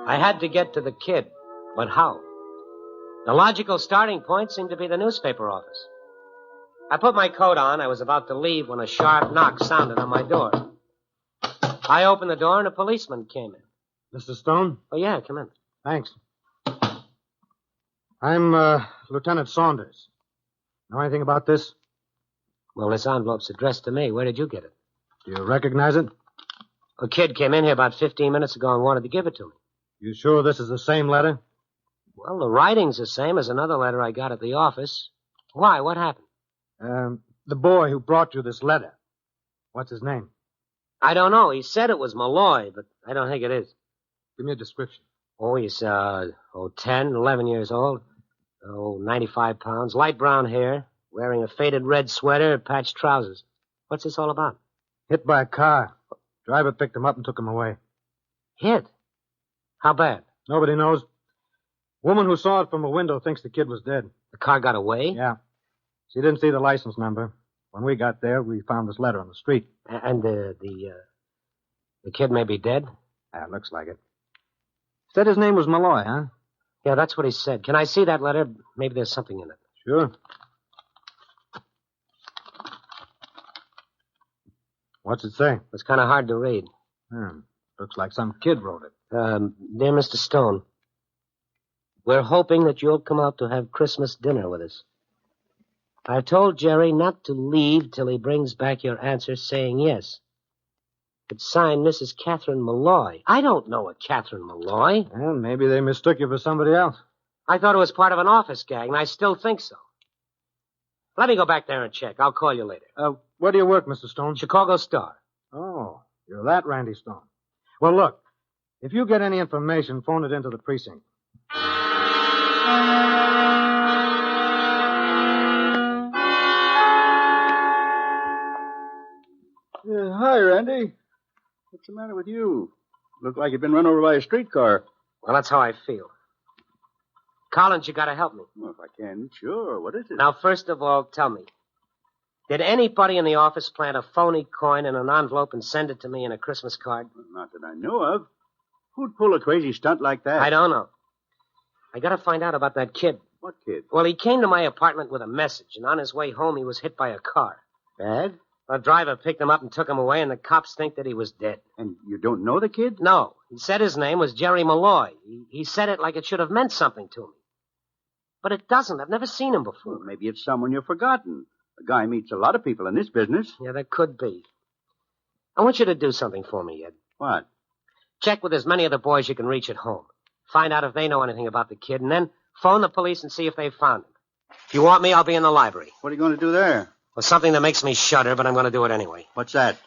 I had to get to the kid, but how? The logical starting point seemed to be the newspaper office. I put my coat on. I was about to leave when a sharp knock sounded on my door. I opened the door and a policeman came in. Mr. Stone? Oh, yeah, come in. Thanks. I'm Lieutenant Saunders. Know anything about this? Well, this envelope's addressed to me. Where did you get it? Do you recognize it? A kid came in here about 15 minutes ago and wanted to give it to me. You sure this is the same letter? Well, the writing's the same as another letter I got at the office. Why? What happened? The boy who brought you this letter. What's his name? I don't know. He said it was Malloy, but I don't think it is. Give me a description. Oh, he's, 10, 11 years old. 95 pounds. Light brown hair. Wearing a faded red sweater, patched trousers. What's this all about? Hit by a car. Driver picked him up and took him away. Hit? How bad? Nobody knows. Woman who saw it from a window thinks the kid was dead. The car got away? Yeah. She didn't see the license number. When we got there, we found this letter on the street. And the kid may be dead? Yeah, looks like it. Said his name was Malloy, huh? Yeah, that's what he said. Can I see that letter? Maybe there's something in it. Sure. What's it say? It's kind of hard to read. Looks like some kid wrote it. Dear Mr. Stone, we're hoping that you'll come out to have Christmas dinner with us. I've told Jerry not to leave till he brings back your answer saying yes. It's signed Mrs. Catherine Malloy. I don't know a Catherine Malloy. Well, maybe they mistook you for somebody else. I thought it was part of an office gag, and I still think so. Let me go back there and check. I'll call you later. Where do you work, Mr. Stone? Chicago Star. Oh, you're that Randy Stone. Well, look, if you get any information, phone it into the precinct. Hi, Randy. What's the matter with you? Look like you've been run over by a streetcar. Well, that's how I feel. Collins, you gotta help me. Well, if I can, sure. What is it? Now, first of all, tell me. Did anybody in the office plant a phony coin in an envelope and send it to me in a Christmas card? Well, not that I know of. Who'd pull a crazy stunt like that? I don't know. I gotta find out about that kid. What kid? Well, he came to my apartment with a message, and on his way home he was hit by a car. Bad? A driver picked him up and took him away, and the cops think that he was dead. And you don't know the kid? No. He said his name was Jerry Malloy. He said it like it should have meant something to me. But it doesn't. I've never seen him before. Well, maybe it's someone you've forgotten. A guy meets a lot of people in this business. Yeah, that could be. I want you to do something for me, Ed. What? Check with as many of the boys you can reach at home. Find out if they know anything about the kid, and then phone the police and see if they found him. If you want me, I'll be in the library. What are you going to do there? Well, something that makes me shudder, but I'm going to do it anyway. What's that?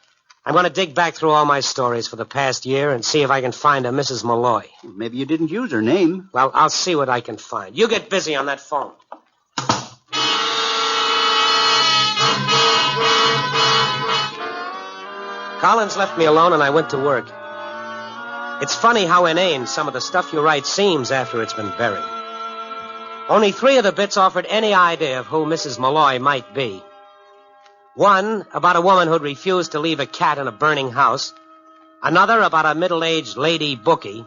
I'm going to dig back through all my stories for the past year and see if I can find a Mrs. Malloy. Maybe you didn't use her name. Well, I'll see what I can find. You get busy on that phone. Collins left me alone, and I went to work. It's funny how inane some of the stuff you write seems after it's been buried. Only 3 of the bits offered any idea of who Mrs. Malloy might be. One, about a woman who'd refused to leave a cat in a burning house. Another about a middle-aged lady bookie.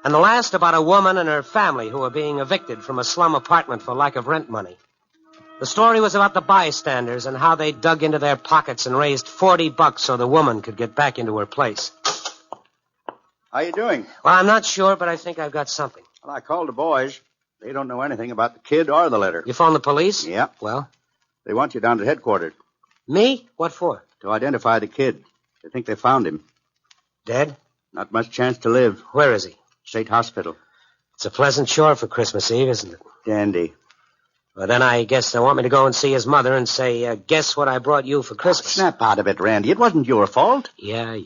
And the last about a woman and her family who were being evicted from a slum apartment for lack of rent money. The story was about the bystanders and how they dug into their pockets and raised $40 so the woman could get back into her place. How you doing? Well, I'm not sure, but I think I've got something. Well, I called the boys. They don't know anything about the kid or the letter. You phoned the police? Yeah. Well? They want you down to headquarters. Me? What for? To identify the kid. They think they found him. Dead? Not much chance to live. Where is he? State Hospital. It's a pleasant shore for Christmas Eve, isn't it? Dandy. Well, then I guess they want me to go and see his mother and say, guess what I brought you for Christmas. Snap out of it, Randy. It wasn't your fault. Yeah.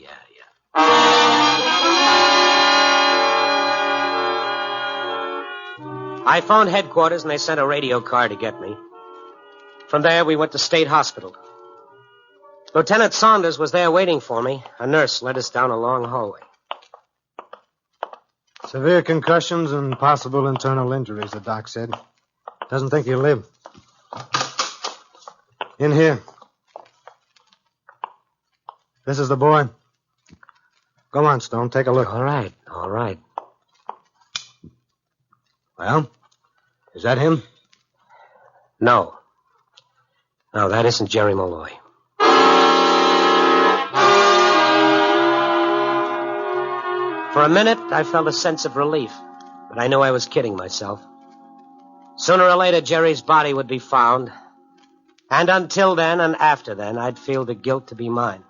I phoned headquarters and they sent a radio car to get me. From there, we went to State Hospital. Lieutenant Saunders was there waiting for me. A nurse led us down a long hallway. Severe concussions and possible internal injuries, the doc said. Doesn't think he'll live. In here. This is the boy. Go on, Stone. Take a look. All right. Well, is that him? No, that isn't Jerry Malloy. For a minute, I felt a sense of relief, but I knew I was kidding myself. Sooner or later, Jerry's body would be found, and until then and after then, I'd feel the guilt to be mine.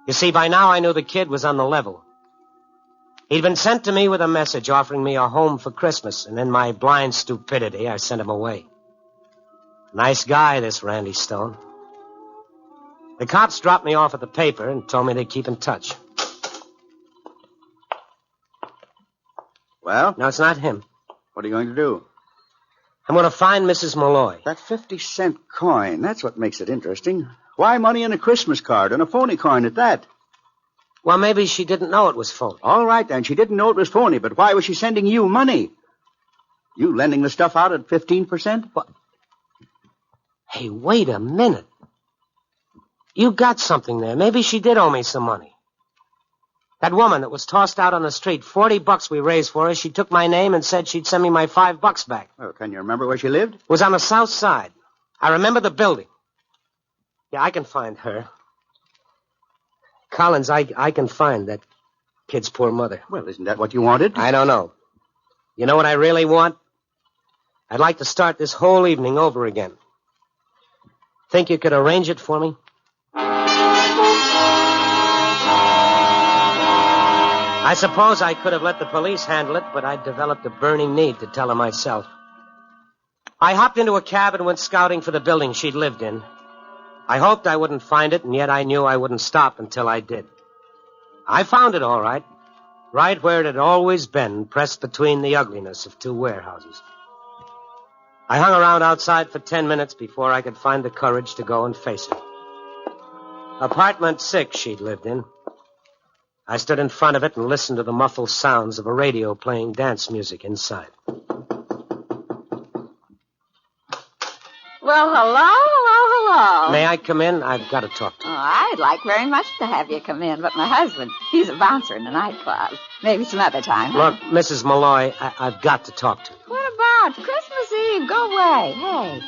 You see, by now I knew the kid was on the level. He'd been sent to me with a message offering me a home for Christmas, and in my blind stupidity, I sent him away. Nice guy, this Randy Stone. The cops dropped me off at the paper and told me they'd keep in touch. Well? No, it's not him. What are you going to do? I'm going to find Mrs. Malloy. That 50-cent coin, that's what makes it interesting. Why money in a Christmas card, and a phony coin at that? Well, maybe she didn't know it was phony. All right, then. She didn't know it was phony, but why was she sending you money? You lending the stuff out at 15%? What? Hey, wait a minute. You got something there. Maybe she did owe me some money. That woman that was tossed out on the street, $40 we raised for her, she took my name and said she'd send me my $5 back. Oh, can you remember where she lived? It was on the south side. I remember the building. Yeah, I can find her. Collins, I can find that kid's poor mother. Well, isn't that what you wanted? I don't know. You know what I really want? I'd like to start this whole evening over again. Think you could arrange it for me? I suppose I could have let the police handle it, but I'd developed a burning need to tell her myself. I hopped into a cab and went scouting for the building she'd lived in. I hoped I wouldn't find it, and yet I knew I wouldn't stop until I did. I found it all right where it had always been, pressed between the ugliness of two warehouses. I hung around outside for 10 minutes before I could find the courage to go and face her. Apartment 6 she'd lived in. I stood in front of it and listened to the muffled sounds of a radio playing dance music inside. Well, hello. May I come in? I've got to talk to you. Oh, I'd like very much to have you come in, but my husband, he's a bouncer in the nightclub. Maybe some other time. Look, Mrs. Malloy, I've got to talk to you. What about Christmas Eve? Go away. Hey,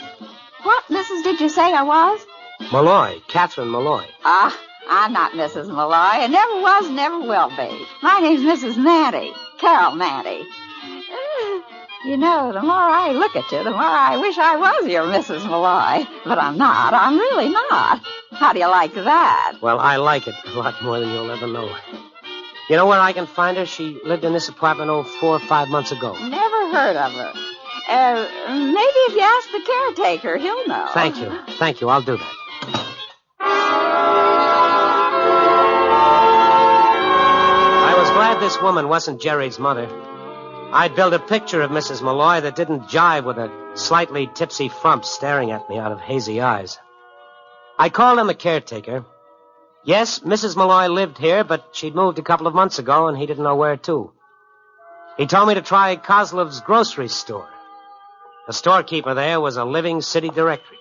what Mrs. did you say I was? Malloy, Catherine Malloy. I'm not Mrs. Malloy. I never was, never will be. My name's Mrs. Manty, Carol Manty. You know, the more I look at you, the more I wish I was your Mrs. Malloy. But I'm not. I'm really not. How do you like that? Well, I like it a lot more than you'll ever know. You know where I can find her? She lived in this apartment 4 or 5 months ago. Never heard of her. Maybe if you ask the caretaker, he'll know. Thank you. I'll do that. I was glad this woman wasn't Jerry's mother. I'd built a picture of Mrs. Malloy that didn't jive with a slightly tipsy frump staring at me out of hazy eyes. I called him a caretaker. Yes, Mrs. Malloy lived here, but she'd moved a couple of months ago, and he didn't know where to. He told me to try Kozlov's grocery store. The storekeeper there was a living city directory.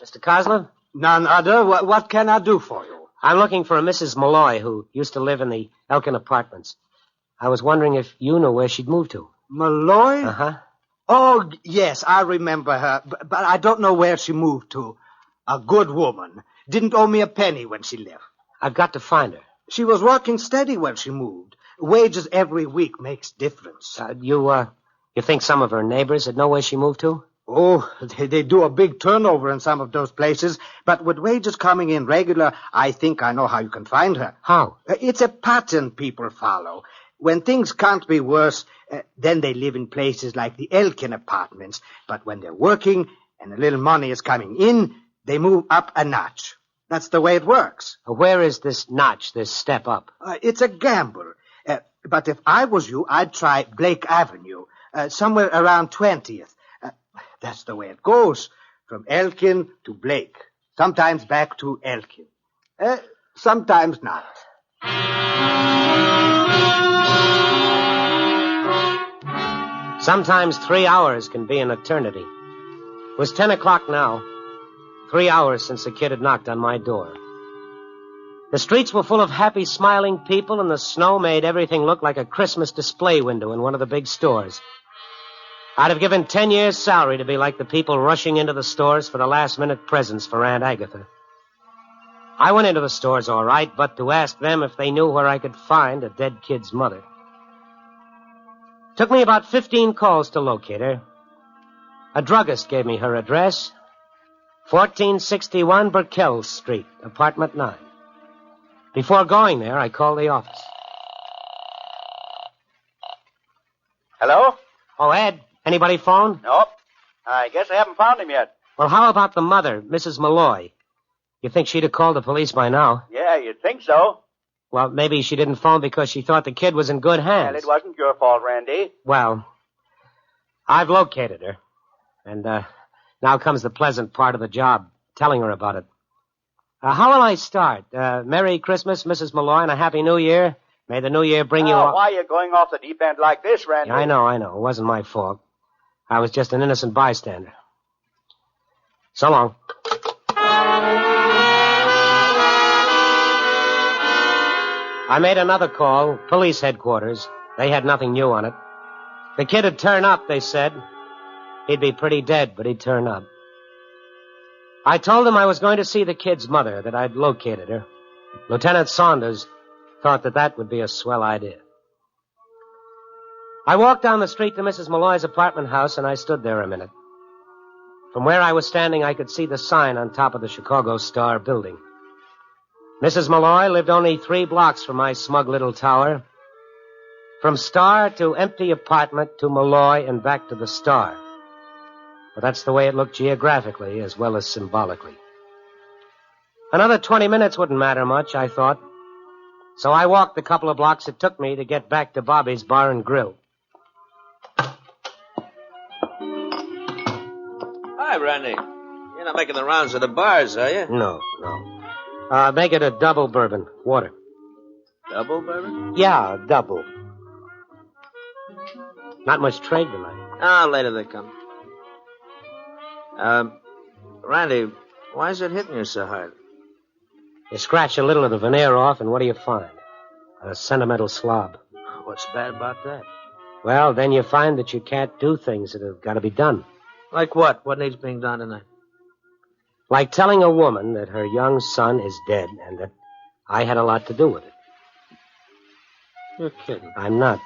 Mr. Kozlov? None other. What can I do for you? I'm looking for a Mrs. Malloy who used to live in the Elkin Apartments. I was wondering if you knew where she'd moved to. Malloy? Uh-huh. Oh, yes, I remember her, but I don't know where she moved to. A good woman. Didn't owe me a penny when she left. I've got to find her. She was working steady when she moved. Wages every week makes difference. You think some of her neighbors would know where she moved to? Oh, they do a big turnover in some of those places, but with wages coming in regular, I think I know how you can find her. How? It's a pattern people follow. When things can't be worse, then they live in places like the Elkin Apartments. But when they're working and a little money is coming in, they move up a notch. That's the way it works. Where is this notch, this step up? It's a gamble. But if I was you, I'd try Blake Avenue, somewhere around 20th. That's the way it goes, from Elkin to Blake. Sometimes back to Elkin. Sometimes not. Sometimes 3 hours can be an eternity. It was 10 o'clock now. 3 hours since the kid had knocked on my door. The streets were full of happy, smiling people, and the snow made everything look like a Christmas display window in one of the big stores. I'd have given 10 years' salary to be like the people rushing into the stores for the last-minute presents for Aunt Agatha. I went into the stores all right, but to ask them if they knew where I could find a dead kid's mother. Took me about 15 calls to locate her. A druggist gave me her address, 1461 Burkell Street, apartment 9. Before going there, I called the office. Hello? Oh, Ed, anybody phone? Nope. I guess I haven't found him yet. Well, how about the mother, Mrs. Malloy? You think she'd have called the police by now? Yeah, you'd think so. Well, maybe she didn't phone because she thought the kid was in good hands. Well, it wasn't your fault, Randy. Well, I've located her. And now comes the pleasant part of the job, telling her about it. How will I start? Merry Christmas, Mrs. Malloy, and a Happy New Year. May the New Year bring you all... Why are you going off the deep end like this, Randy? Yeah, I know. It wasn't my fault. I was just an innocent bystander. So long. I made another call, police headquarters. They had nothing new on it. The kid would turn up, they said. He'd be pretty dead, but he'd turn up. I told them I was going to see the kid's mother, that I'd located her. Lieutenant Saunders thought that would be a swell idea. I walked down the street to Mrs. Malloy's apartment house, and I stood there a minute. From where I was standing, I could see the sign on top of the Chicago Star building. Mrs. Malloy lived only 3 blocks from my smug little tower. From Star to empty apartment to Malloy and back to the Star. But that's the way it looked geographically as well as symbolically. Another 20 minutes wouldn't matter much, I thought. So I walked the couple of blocks it took me to get back to Bobby's Bar and Grill. Hi, Randy. You're not making the rounds of the bars, are you? No. Make it a double bourbon. Water. Double bourbon? Yeah, double. Not much trade tonight. Ah, later they come. Randy, why is it hitting you so hard? You scratch a little of the veneer off, and what do you find? A sentimental slob. What's bad about that? Well, then you find that you can't do things that have got to be done. Like what? What needs being done tonight? Like telling a woman that her young son is dead and that I had a lot to do with it. You're kidding. I'm not.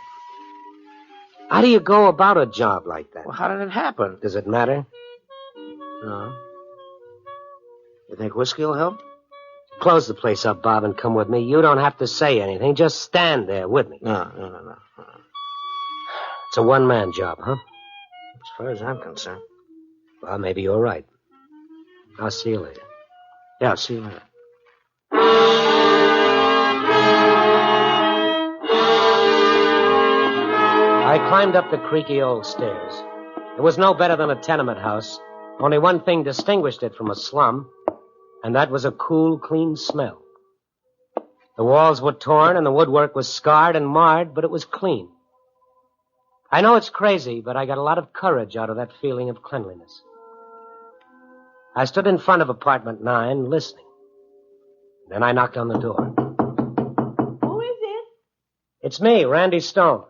How do you go about a job like that? Well, how did it happen? Does it matter? No. You think whiskey will help? Close the place up, Bob, and come with me. You don't have to say anything. Just stand there with me. No. It's a one-man job, huh? As far as I'm concerned. Well, maybe you're right. I'll see you later. Yeah, I'll see you later. I climbed up the creaky old stairs. It was no better than a tenement house. Only one thing distinguished it from a slum, and that was a cool, clean smell. The walls were torn and the woodwork was scarred and marred, but it was clean. I know it's crazy, but I got a lot of courage out of that feeling of cleanliness. I stood in front of apartment 9, listening. Then I knocked on the door. Who is it? It's me, Randy Stone.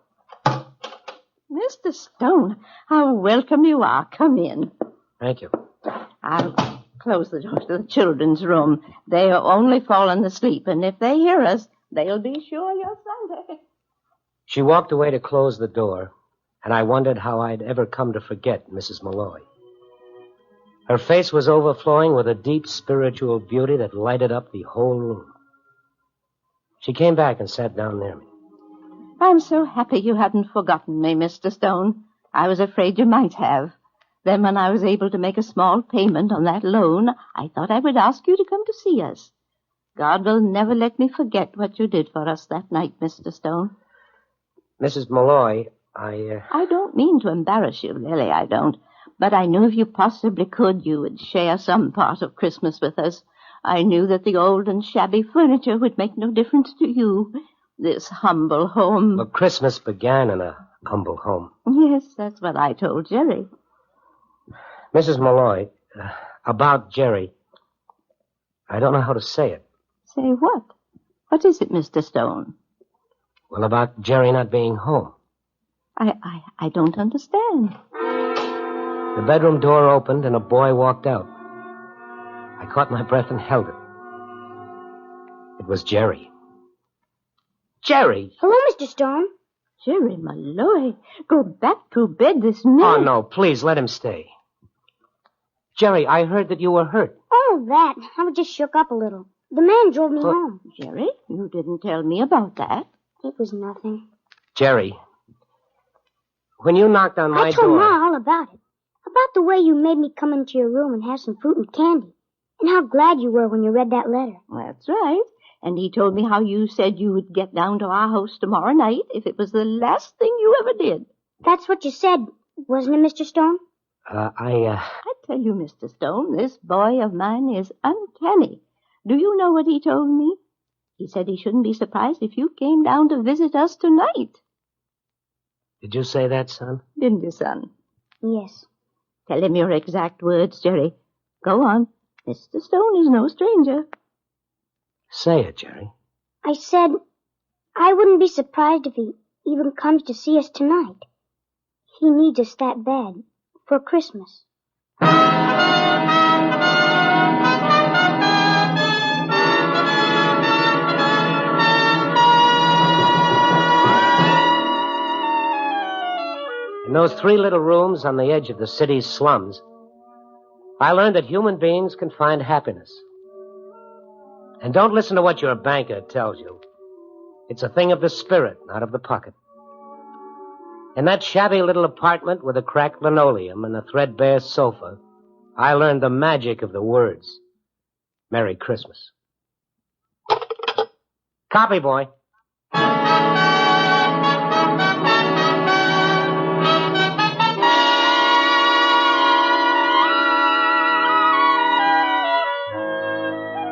Mr. Stone, how welcome you are. Come in. Thank you. I'll close the door to the children's room. They are only fallen asleep, and if they hear us, they'll be sure you're Sunday. She walked away to close the door, and I wondered how I'd ever come to forget Mrs. Malloy. Her face was overflowing with a deep spiritual beauty that lighted up the whole room. She came back and sat down near me. I'm so happy you hadn't forgotten me, Mr. Stone. I was afraid you might have. Then when I was able to make a small payment on that loan, I thought I would ask you to come to see us. God will never let me forget what you did for us that night, Mr. Stone. Mrs. Malloy, I don't mean to embarrass you, Lily, I don't. But I knew if you possibly could, you would share some part of Christmas with us. I knew that the old and shabby furniture would make no difference to you. This humble home... Well, Christmas began in a humble home. Yes, that's what I told Jerry. Mrs. Malloy, about Jerry, I don't know how to say it. Say what? What is it, Mr. Stone? Well, about Jerry not being home. I don't understand. The bedroom door opened and a boy walked out. I caught my breath and held it. It was Jerry. Jerry! Hello, Mr. Stone. Jerry Malloy, go back to bed this minute. Oh, no, please, let him stay. Jerry, I heard that you were hurt. Oh, that. I was just shook up a little. The man drove me home. Jerry, you didn't tell me about that. It was nothing. Jerry, when you knocked on my I told door... Ma all about it. About the way you made me come into your room and have some fruit and candy. And how glad you were when you read that letter. That's right. And he told me how you said you would get down to our house tomorrow night if it was the last thing you ever did. That's what you said, wasn't it, Mr. Stone? I tell you, Mr. Stone, this boy of mine is uncanny. Do you know what he told me? He said he shouldn't be surprised if you came down to visit us tonight. Did you say that, son? Didn't you, son? Yes. Tell him your exact words, Jerry. Go on. Mr. Stone is no stranger. Say it, Jerry. I said I wouldn't be surprised if he even comes to see us tonight. He needs us that bad for Christmas. In those 3 little rooms on the edge of the city's slums, I learned that human beings can find happiness. And don't listen to what your banker tells you. It's a thing of the spirit, not of the pocket. In that shabby little apartment with a cracked linoleum and a threadbare sofa, I learned the magic of the words. Merry Christmas. Copy, boy.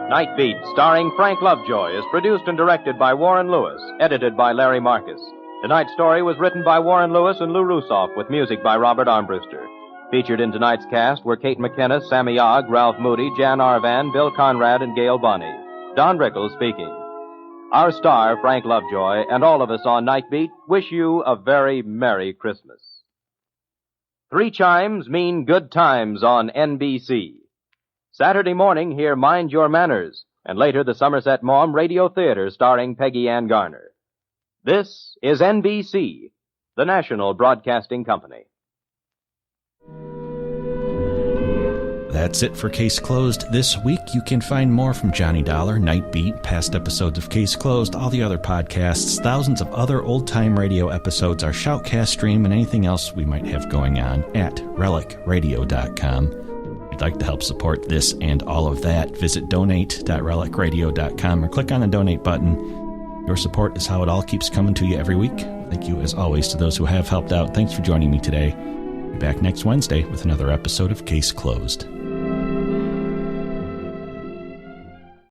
Night Beat, starring Frank Lovejoy, is produced and directed by Warren Lewis, edited by Larry Marcus. Tonight's story was written by Warren Lewis and Lou Rusoff, with music by Robert Armbruster. Featured in tonight's cast were Kate McKinnis, Sammy Ogg, Ralph Moody, Jan Arvan, Bill Conrad, and Gail Bonney. Don Rickles speaking. Our star, Frank Lovejoy, and all of us on Night Beat wish you a very Merry Christmas. 3 chimes mean good times on NBC. Saturday morning, hear Mind Your Manners, and later the Somerset Maugham Radio Theater starring Peggy Ann Garner. This is NBC, the National Broadcasting Company. That's it for Case Closed this week. You can find more from Johnny Dollar, Night Beat, past episodes of Case Closed, all the other podcasts, thousands of other old-time radio episodes, our Shoutcast stream, and anything else we might have going on at relicradio.com. If you'd like to help support this and all of that, visit donate.relicradio.com or click on the donate button. Your support is how it all keeps coming to you every week. Thank you, as always, to those who have helped out. Thanks for joining me today. Be back next Wednesday with another episode of Case Closed.